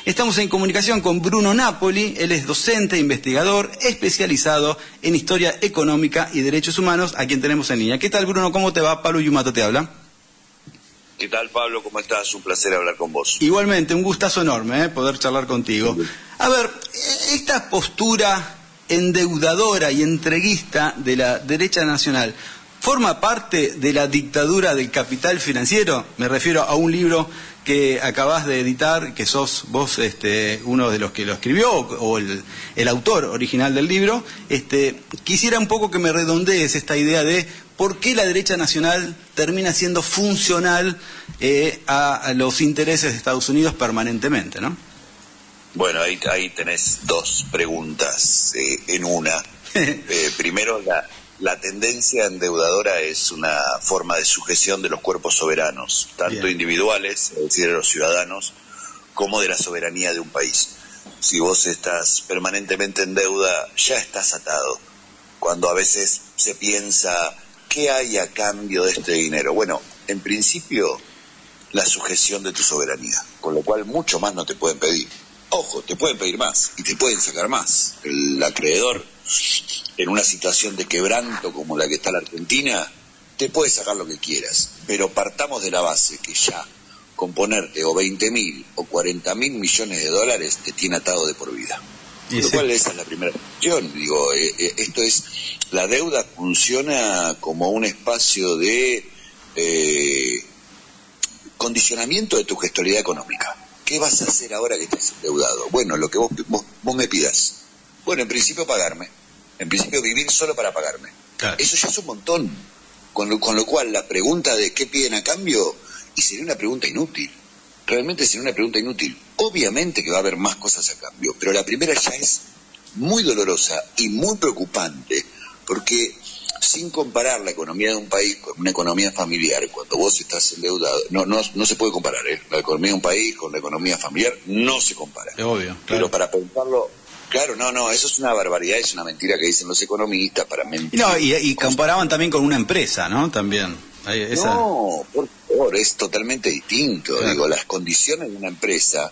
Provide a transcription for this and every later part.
Estamos en comunicación con Bruno Napoli. Él es docente, investigador, especializado en historia económica y derechos humanos, a quien tenemos en línea. ¿Qué tal, Bruno? ¿Cómo te va? Pablo Yumato te habla. ¿Qué tal, Pablo? ¿Cómo estás? Un placer hablar con vos. Igualmente, un gustazo enorme poder charlar contigo. A ver, esta postura endeudadora y entreguista de la derecha nacional ¿forma parte de la dictadura del capital financiero? Me refiero a un libro que acabás de editar, que sos vos uno de los que lo escribió, o el autor original del libro. Quisiera un poco que me redondees esta idea de por qué la derecha nacional termina siendo funcional a los intereses de Estados Unidos permanentemente, ¿no? Bueno, ahí tenés dos preguntas en una. Primero, la tendencia endeudadora es una forma de sujeción de los cuerpos soberanos, tanto Bien. Individuales, es decir, de los ciudadanos, como de la soberanía de un país. Si vos estás permanentemente en deuda, ya estás atado. Cuando a veces se piensa, ¿qué hay a cambio de este dinero? Bueno, en principio, la sujeción de tu soberanía, con lo cual mucho más no te pueden pedir. Ojo, te pueden pedir más y te pueden sacar más. El acreedor, en una situación de quebranto como la que está la Argentina, te puede sacar lo que quieras, pero partamos de la base que ya con ponerte o 20.000 o 40.000 millones de dólares te tiene atado de por vida. Con lo cual esa es la primera cuestión. Digo, esto es, la deuda funciona como un espacio de condicionamiento de tu gestoridad económica. ¿Qué vas a hacer ahora que estás endeudado? Bueno, lo que vos me pidas. Bueno, en principio pagarme. En principio vivir solo para pagarme. Claro. Eso ya es un montón. Con lo cual la pregunta de qué piden a cambio, y sería una pregunta inútil. Realmente sería una pregunta inútil. Obviamente que va a haber más cosas a cambio, pero la primera ya es muy dolorosa y muy preocupante, porque sin comparar la economía de un país con una economía familiar, cuando vos estás endeudado, no se puede comparar, la economía de un país con la economía familiar no se compara. Es obvio, claro. Pero para pensarlo, claro, no, eso es una barbaridad, es una mentira que dicen los economistas para mentir. No, y comparaban también con una empresa, ¿no? También. No, por favor, es totalmente distinto. Claro. Digo, las condiciones de una empresa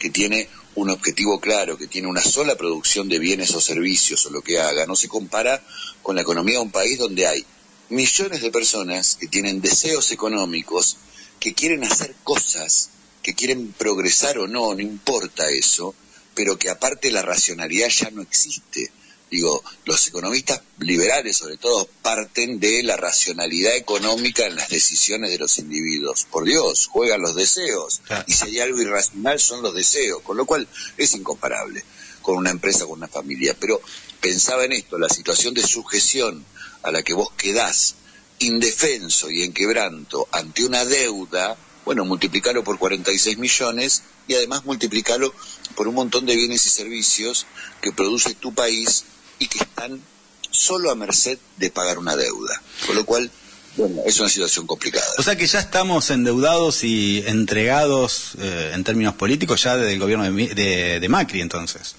que tiene un objetivo claro, que tiene una sola producción de bienes o servicios o lo que haga, no se compara con la economía de un país donde hay millones de personas que tienen deseos económicos, que quieren hacer cosas, que quieren progresar o no importa eso, pero que aparte la racionalidad ya no existe. Digo, los economistas liberales sobre todo parten de la racionalidad económica en las decisiones de los individuos. Por Dios, juegan los deseos, y si hay algo irracional son los deseos, con lo cual es incomparable con una empresa, con una familia. Pero pensaba en esto, la situación de sujeción a la que vos quedás indefenso y en quebranto ante una deuda, bueno, multiplicarlo por 46 millones y además multiplicarlo por un montón de bienes y servicios que produce tu país y que están solo a merced de pagar una deuda. Con lo cual, bueno, es una situación complicada. O sea que ya estamos endeudados y entregados en términos políticos ya desde el gobierno de Macri, entonces.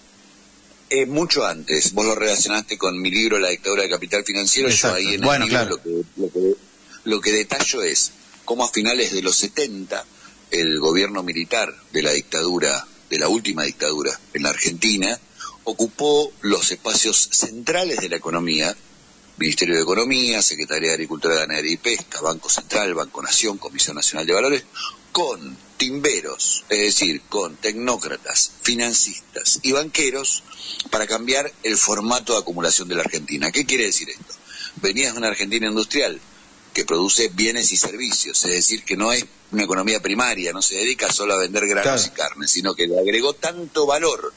Mucho antes. Vos lo relacionaste con mi libro La dictadura del capital financiero. Exacto. Yo ahí en bueno, el libro claro. lo que detallo es cómo a finales de los 70 el gobierno militar de la dictadura, de la última dictadura en la Argentina, ocupó los espacios centrales de la economía, Ministerio de Economía, Secretaría de Agricultura, Ganadería y Pesca, Banco Central, Banco Nación, Comisión Nacional de Valores, con timberos, es decir, con tecnócratas, financistas y banqueros, para cambiar el formato de acumulación de la Argentina. ¿Qué quiere decir esto? Venías de una Argentina industrial que produce bienes y servicios, es decir, que no es una economía primaria, no se dedica solo a vender granos y carnes, sino que le agregó tanto valor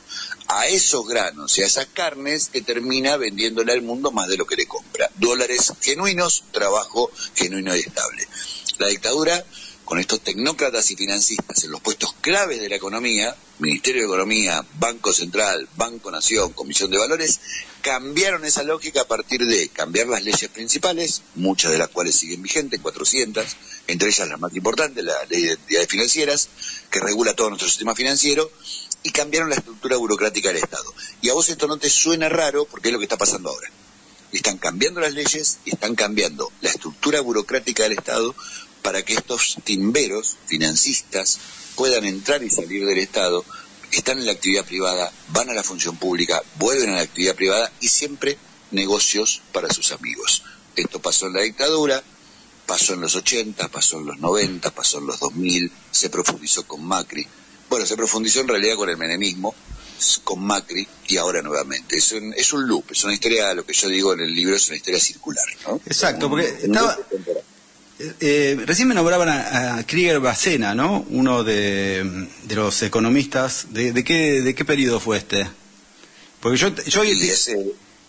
a esos granos y a esas carnes que termina vendiéndole al mundo más de lo que le compra. Dólares genuinos, trabajo genuino y estable. La dictadura, con estos tecnócratas y financistas en los puestos claves de la economía, Ministerio de Economía, Banco Central, Banco Nación, Comisión de Valores, cambiaron esa lógica a partir de cambiar las leyes principales, muchas de las cuales siguen vigentes, 400, entre ellas las más importantes, la Ley de Entidades Financieras, que regula todo nuestro sistema financiero, y cambiaron la estructura burocrática del Estado. Y a vos esto no te suena raro porque es lo que está pasando ahora. Están cambiando las leyes y están cambiando la estructura burocrática del Estado para que estos timberos financistas puedan entrar y salir del Estado están en la actividad privada, van a la función pública, vuelven a la actividad privada y siempre negocios para sus amigos. Esto pasó en la dictadura, pasó en los 80, pasó en los 90, pasó en los 2000, se profundizó con Macri. Bueno, se profundizó en realidad con el menemismo, con Macri y ahora nuevamente. Es un loop, es una historia, lo que yo digo en el libro es una historia circular, ¿no? Exacto, porque estaba... recién me nombraban a Krieger Bacena, ¿no? Uno de los economistas. ¿De qué periodo fue este? Porque yo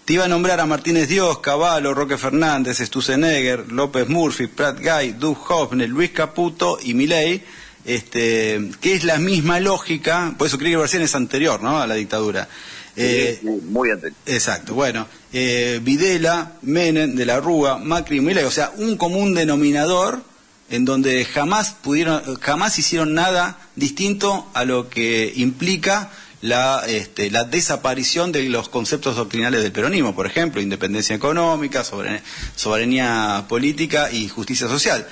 te iba a nombrar a Martínez Dios, Cavallo, Roque Fernández, Sturzenegger, López Murphy, Prat Gay, Doug Hoffner, Luis Caputo y Milei, que es la misma lógica. Por eso Krieger Bacena es anterior, ¿no?, a la dictadura. Muy anterior. Exacto, bueno, Videla, Menem, De la Rúa, Macri y Milei, o sea, un común denominador en donde jamás hicieron nada distinto a lo que implica la desaparición de los conceptos doctrinales del peronismo, por ejemplo, independencia económica, soberanía política y justicia social.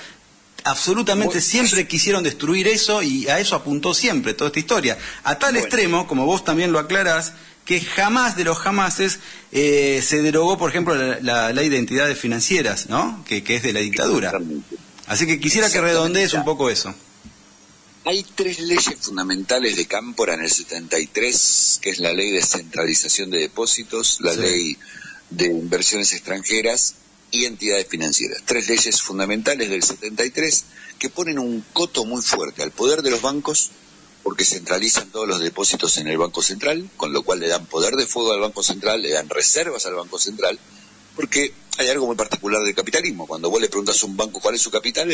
Absolutamente siempre quisieron destruir eso y a eso apuntó siempre toda esta historia. A tal extremo, como vos también lo aclarás, que jamás de los jamases se derogó, por ejemplo, la ley de entidades financieras, ¿no?, que es de la dictadura. Así que quisiera que redondees un poco eso. Hay 3 leyes fundamentales de Cámpora en el 73, que es la ley de centralización de depósitos, la ley de inversiones extranjeras y entidades financieras. 3 leyes fundamentales del 73 que ponen un coto muy fuerte al poder de los bancos, porque centralizan todos los depósitos en el Banco Central, con lo cual le dan poder de fuego al Banco Central, le dan reservas al Banco Central, porque hay algo muy particular del capitalismo. Cuando vos le preguntas a un banco cuál es su capital,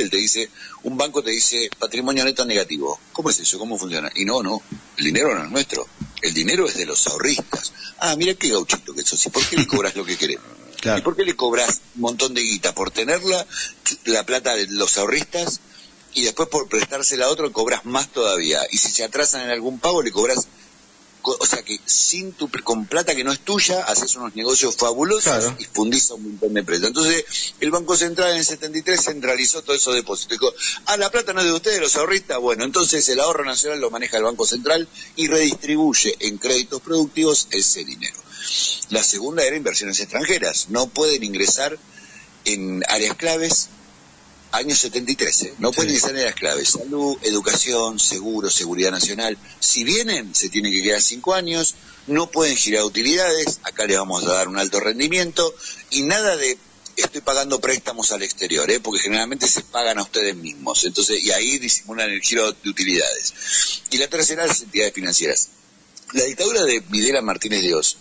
un banco te dice patrimonio neto negativo. ¿Cómo es eso? ¿Cómo funciona? Y no, el dinero no es nuestro, el dinero es de los ahorristas. Ah, mira qué gauchito que sos, ¿y por qué le cobras lo que querés? Claro. ¿Y por qué le cobras un montón de guita? ¿Por tenerla, la plata de los ahorristas? Y después por prestársela a otro cobras más todavía. Y si se atrasan en algún pago le cobras, o sea que con plata que no es tuya haces unos negocios fabulosos. Claro. Y fundís a un montón de empresas. Entonces el Banco Central en el 73 centralizó todos esos depósitos. Dijo, la plata no es de ustedes, los ahorristas. Bueno, entonces el ahorro nacional lo maneja el Banco Central y redistribuye en créditos productivos ese dinero. La segunda era inversiones extranjeras. No pueden ingresar en áreas claves. Año 73, no pueden ingresar en áreas claves: salud, educación, seguro, seguridad nacional. Si vienen, se tienen que quedar 5 años, no pueden girar utilidades, acá les vamos a dar un alto rendimiento, y nada de estoy pagando préstamos al exterior, porque generalmente se pagan a ustedes mismos, entonces, y ahí disimulan el giro de utilidades. Y la tercera, las entidades financieras. La dictadura de Videla Martínez Dios,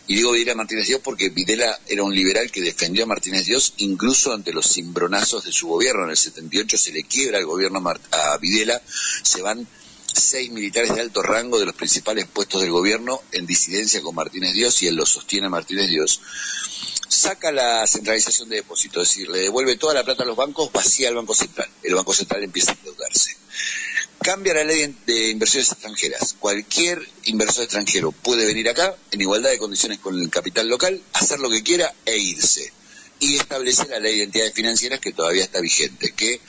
y digo Videla Martínez Dios porque Videla era un liberal que defendió a Martínez Dios incluso ante los cimbronazos de su gobierno. En el 78 se le quiebra el gobierno a Videla, se van 6 militares de alto rango de los principales puestos del gobierno en disidencia con Martínez Dios, y él lo sostiene a Martínez Dios. Saca la centralización de depósitos, es decir, le devuelve toda la plata a los bancos, vacía el Banco Central. El Banco Central empieza a endeudarse. Cambia la ley de inversiones extranjeras. Cualquier inversor extranjero puede venir acá, en igualdad de condiciones con el capital local, hacer lo que quiera e irse. Y establece la ley de entidades financieras, que todavía está vigente, que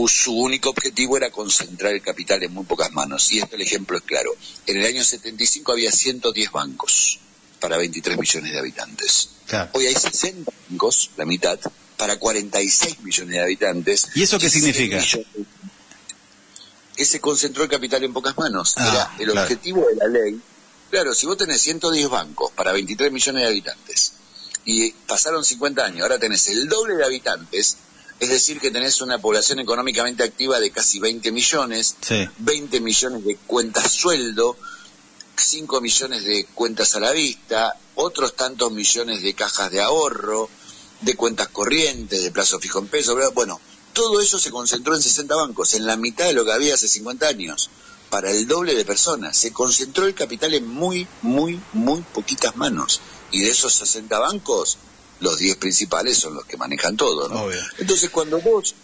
su único objetivo era concentrar el capital en muy pocas manos. Y el ejemplo es claro. En el año 75 había 110 bancos para 23 millones de habitantes. Claro. Hoy hay 60 bancos, la mitad, para 46 millones de habitantes. ¿Y eso qué significa? Que se concentró el capital en pocas manos. Era el objetivo de la ley. Claro, si vos tenés 110 bancos para 23 millones de habitantes y pasaron 50 años, ahora tenés el doble de habitantes, es decir que tenés una población económicamente activa de casi 20 millones, 20 millones de cuentas sueldo, 5 millones de cuentas a la vista, otros tantos millones de cajas de ahorro, de cuentas corrientes, de plazo fijo en pesos, bueno, todo eso se concentró en 60 bancos, en la mitad de lo que había hace 50 años, para el doble de personas. Se concentró el capital en muy poquitas manos. Y de esos 60 bancos, los 10 principales son los que manejan todo, ¿no? Entonces, cuando vos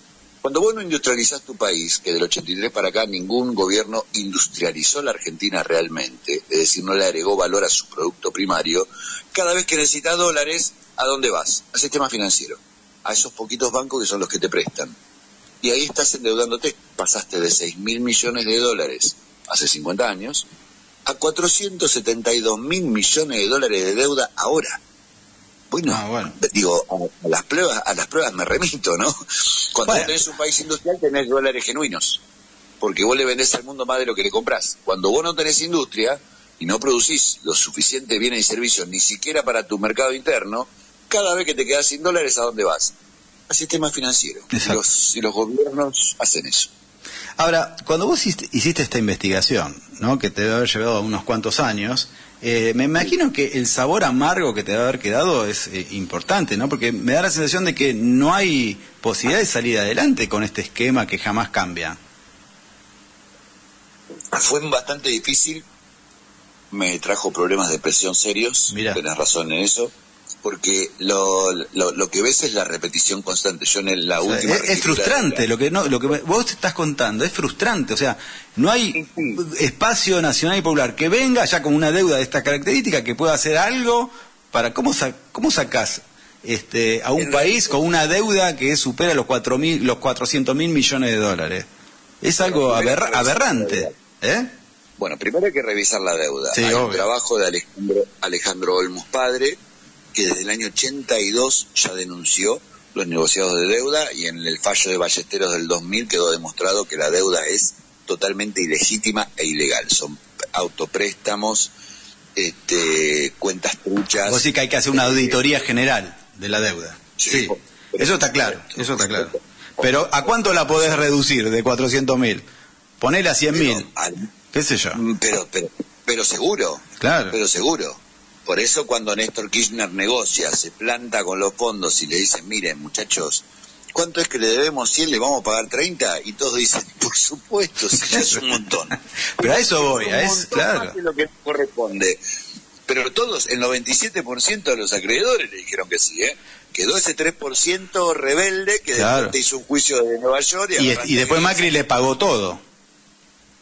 no industrializás tu país, que del 83 para acá ningún gobierno industrializó la Argentina realmente, es decir, no le agregó valor a su producto primario, cada vez que necesitas dólares, ¿a dónde vas? Al sistema financiero. A esos poquitos bancos que son los que te prestan. Y ahí estás endeudándote. Pasaste de 6.000 millones de dólares hace 50 años a 472 mil millones de dólares de deuda ahora. Bueno, digo, a las pruebas me remito, ¿no? Cuando vos tenés un país industrial tenés dólares genuinos, porque vos le vendés al mundo más de lo que le comprás. Cuando vos no tenés industria y no producís los suficientes bienes y servicios, ni siquiera para tu mercado interno, cada vez que te quedás sin dólares, ¿a dónde vas? Al sistema financiero. Y los gobiernos hacen eso. Ahora, cuando vos hiciste esta investigación, ¿no?, que te debe haber llevado unos cuantos años, me imagino que el sabor amargo que te debe haber quedado es importante, ¿no? Porque me da la sensación de que no hay posibilidad de salir adelante con este esquema que jamás cambia. Fue bastante difícil, me trajo problemas de presión serios, tenés razón en eso, porque lo que ves es la repetición constante. Yo en la última es frustrante lo que vos te estás contando, es frustrante, o sea, no hay espacio nacional y popular que venga ya con una deuda de esta característica que pueda hacer algo para cómo sacás a un país con una deuda que supera los 400 mil millones de dólares. Es algo aberrante, ¿eh? Bueno, primero hay que revisar la deuda. Hay un trabajo de Alejandro Olmos padre, que desde el año 82 ya denunció los negociados de deuda, y en el fallo de Ballesteros del 2000 quedó demostrado que la deuda es totalmente ilegítima e ilegal. Son autopréstamos, cuentas truchas. Vos sí que hay que hacer una auditoría general de la deuda. Sí. Eso está claro. Pero ¿a cuánto la podés reducir de 400.000? Ponela a 100.000. ¿Qué sé yo? Pero seguro. Claro. Pero seguro. Por eso cuando Néstor Kirchner negocia, se planta con los fondos y le dicen, miren muchachos, ¿cuánto es que le debemos? 100, le vamos a pagar 30, y todos dicen, por supuesto, si ya es un montón. Pero a eso voy, claro. Más de lo que corresponde. Pero todos, el 97% de los acreedores le dijeron que sí, ¿eh? Quedó ese 3% rebelde que después te hizo un juicio de Nueva York. Y después Macri le pagó todo.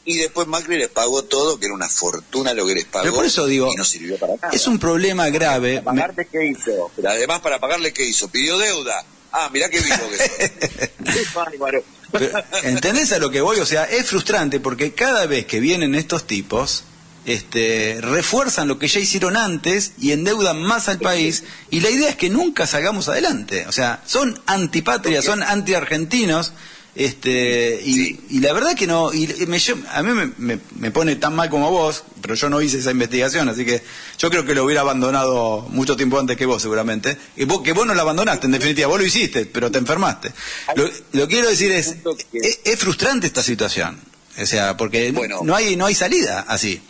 Y después Macri les pagó todo, que era una fortuna lo que les pagó. Pero por eso digo, y no sirvió para nada. Es un problema grave. ¿Para pagarle qué hizo? Pero además, para pagarle qué hizo, pidió deuda. Mirá qué vivo que son. ¿Entendés a lo que voy? O sea, es frustrante porque cada vez que vienen estos tipos, refuerzan lo que ya hicieron antes y endeudan más al país, y la idea es que nunca salgamos adelante. O sea, son antipatria, son antiargentinos. Y la verdad que no, a mí me pone tan mal como vos, pero yo no hice esa investigación, así que yo creo que lo hubiera abandonado mucho tiempo antes que vos, seguramente. Que vos no la abandonaste, en definitiva, vos lo hiciste, pero te enfermaste. Lo que quiero decir es frustrante esta situación, o sea, porque no hay salida así.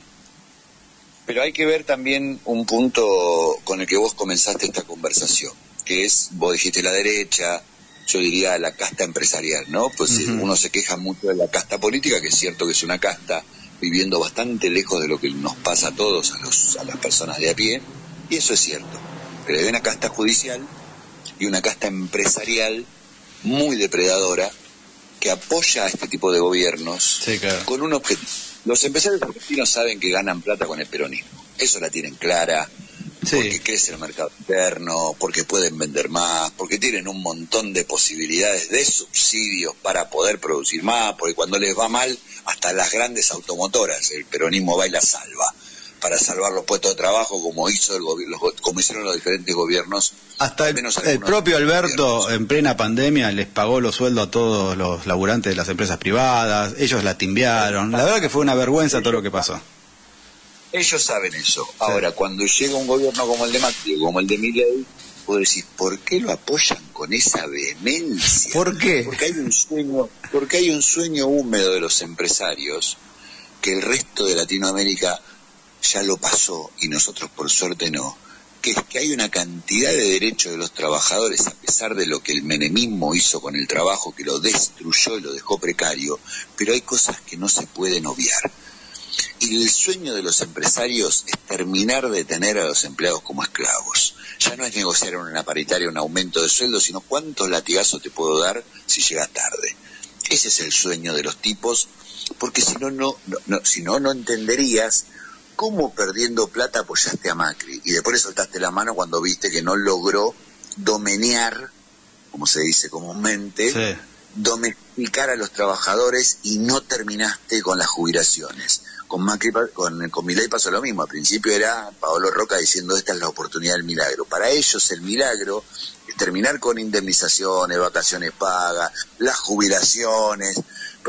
Pero hay que ver también un punto con el que vos comenzaste esta conversación, que es, vos dijiste la derecha, yo diría la casta empresarial, ¿no? Pues uno se queja mucho de la casta política, que es cierto que es una casta viviendo bastante lejos de lo que nos pasa a todos, a las personas de a pie, y eso es cierto. Pero hay una casta judicial y una casta empresarial muy depredadora que apoya a este tipo de gobiernos con un objetivo. Los empresarios argentinos saben que ganan plata con el peronismo, eso la tienen clara. Porque crece el mercado interno, porque pueden vender más, porque tienen un montón de posibilidades de subsidios para poder producir más, porque cuando les va mal, hasta las grandes automotoras, el peronismo va y las salva, para salvar los puestos de trabajo, como hicieron los diferentes gobiernos. Hasta el propio Alberto, en plena pandemia, les pagó los sueldos a todos los laburantes de las empresas privadas, ellos la timbiaron. La verdad que fue una vergüenza todo lo que pasó. Ellos saben eso. Ahora, cuando llega un gobierno como el de Macri, como el de Milei, vos decís, ¿por qué lo apoyan con esa vehemencia? ¿Por qué? Porque hay un sueño húmedo de los empresarios que el resto de Latinoamérica ya lo pasó y nosotros por suerte no, que es que hay una cantidad de derechos de los trabajadores, a pesar de lo que el menemismo hizo con el trabajo, que lo destruyó y lo dejó precario, pero hay cosas que no se pueden obviar. Y el sueño de los empresarios es terminar de tener a los empleados como esclavos. Ya no es negociar en una paritaria un aumento de sueldo, sino cuántos latigazos te puedo dar si llegas tarde. Ese es el sueño de los tipos, porque si no entenderías cómo perdiendo plata apoyaste a Macri y después le soltaste la mano cuando viste que no logró domenear, como se dice comúnmente, domesticar a los trabajadores, y no terminaste con las jubilaciones. Con Macri, con Milei pasó lo mismo. Al principio era Paolo Roca diciendo esta es la oportunidad del milagro. Para ellos el milagro es terminar con indemnizaciones, vacaciones pagas, las jubilaciones,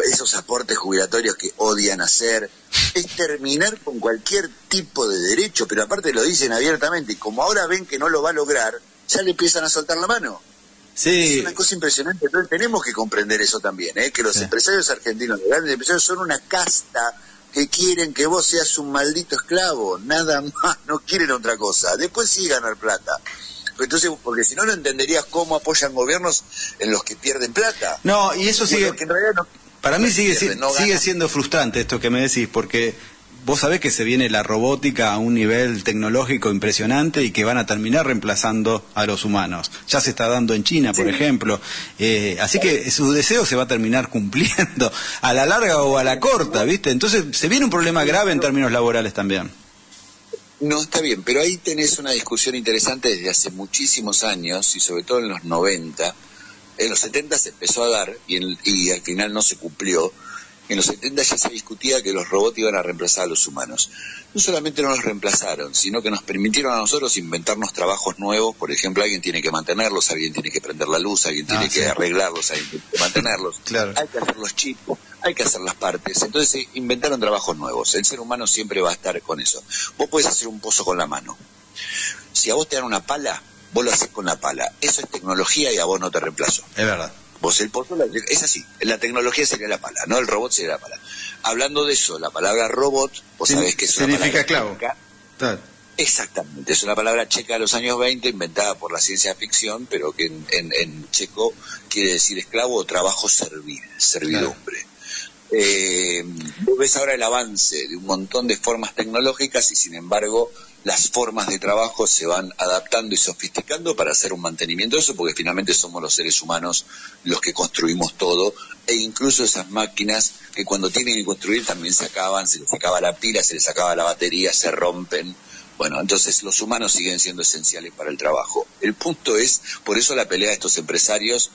esos aportes jubilatorios que odian hacer. Es terminar con cualquier tipo de derecho, pero aparte lo dicen abiertamente. Y como ahora ven que no lo va a lograr, ya le empiezan a soltar la mano. Sí. Es una cosa impresionante. Entonces tenemos que comprender eso también, que los empresarios argentinos, los grandes empresarios, son una casta que quieren que vos seas un maldito esclavo, nada más, no quieren otra cosa. Después sí ganar plata. Entonces, porque si no, no entenderías cómo apoyan gobiernos en los que pierden plata. No, y eso sigue... Que en realidad no, para mí sigue sigue siendo frustrante esto que me decís, porque vos sabés que se viene la robótica a un nivel tecnológico impresionante y que van a terminar reemplazando a los humanos. Ya se está dando en China, por ejemplo. Así que su deseo se va a terminar cumpliendo, a la larga o a la corta, ¿viste? Entonces se viene un problema grave en términos laborales también. No, está bien, pero ahí tenés una discusión interesante desde hace muchísimos años, y sobre todo en los 90. En los 70 se empezó a dar, y al final no se cumplió. En los 70 ya se discutía que los robots iban a reemplazar a los humanos. No solamente no los reemplazaron, sino que nos permitieron a nosotros inventarnos trabajos nuevos. Por ejemplo, alguien tiene que mantenerlos, alguien tiene que prender la luz, alguien tiene que arreglarlos, alguien tiene que mantenerlos. Claro. Hay que hacer los chips, hay que hacer las partes. Entonces se inventaron trabajos nuevos. El ser humano siempre va a estar con eso. Vos podés hacer un pozo con la mano. Si a vos te dan una pala, vos lo haces con la pala. Eso es tecnología y a vos no te reemplazo. Es verdad. Vos el pozo, es así, la tecnología sería la pala, no el robot sería la pala. Hablando de eso, la palabra robot, vos sabés que es una palabra esclavo. Checa. Exactamente, es una palabra checa de los años 20, inventada por la ciencia ficción, pero que en checo quiere decir esclavo o trabajo servil, servidumbre. Vos ves ahora el avance de un montón de formas tecnológicas y sin embargo las formas de trabajo se van adaptando y sofisticando para hacer un mantenimiento de eso, porque finalmente somos los seres humanos los que construimos todo, e incluso esas máquinas que cuando tienen que construir también se acaban, se les acaba la pila, se les acaba la batería, se rompen. Bueno, entonces los humanos siguen siendo esenciales para el trabajo. El punto es, por eso la pelea de estos empresarios,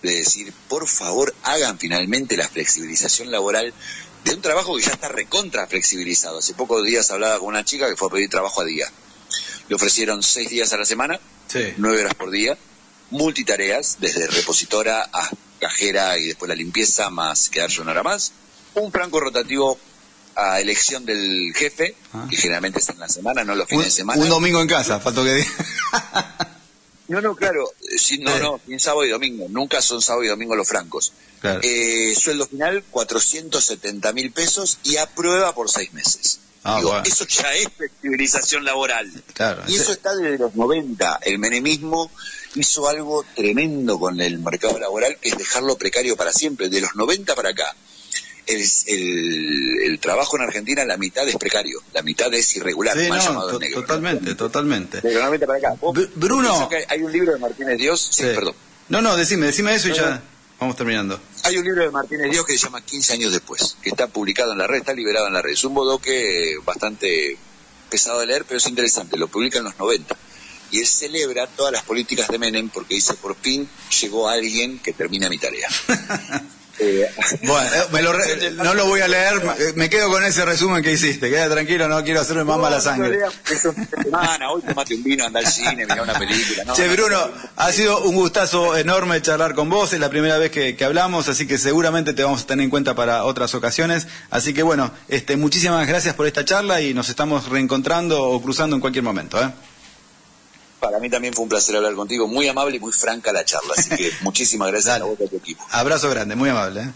de decir, por favor, hagan finalmente la flexibilización laboral de un trabajo que ya está recontra flexibilizado. Hace pocos días hablaba con una chica que fue a pedir trabajo a día. Le ofrecieron 6 días a la semana, 9 horas por día, multitareas, desde repositora a cajera y después la limpieza, más quedarse una hora más, un franco rotativo a elección del jefe, que generalmente es en la semana, no los fines de semana. Un domingo en casa, faltó que diga. No, claro, sin sábado y domingo, nunca son sábado y domingo los francos. Claro. Sueldo final 470.000 pesos y a prueba por 6 meses. Bueno. Eso ya es flexibilización laboral. Claro, y eso está desde los 90. El menemismo hizo algo tremendo con el mercado laboral, que es dejarlo precario para siempre. De los 90 para acá, el trabajo en Argentina, la mitad es precario, la mitad es irregular, mal llamado negro. Totalmente. De los 90 para acá. Bruno. Hay un libro de Martínez Dios, perdón. No, decime eso y ya vamos terminando. Hay un libro de Martínez Dios que se llama 15 años después, que está publicado en la red, está liberado en la red. Es un bodoque bastante pesado de leer, pero es interesante, lo publica en los 90. Y él celebra todas las políticas de Menem porque dice, por fin llegó alguien que termina mi tarea. Bueno, no lo voy a leer, me quedo con ese resumen que hiciste, queda tranquilo, no quiero hacerme más mala sangre. Hoy tomate un vino, anda al cine, mirá una película. Che, Bruno, ha sido un gustazo enorme charlar con vos, es la primera vez que hablamos, así que seguramente te vamos a tener en cuenta para otras ocasiones, así que bueno, muchísimas gracias por esta charla y nos estamos reencontrando o cruzando en cualquier momento. Para mí también fue un placer hablar contigo, muy amable y muy franca la charla, así que muchísimas gracias a vos y a tu equipo. Abrazo grande, muy amable.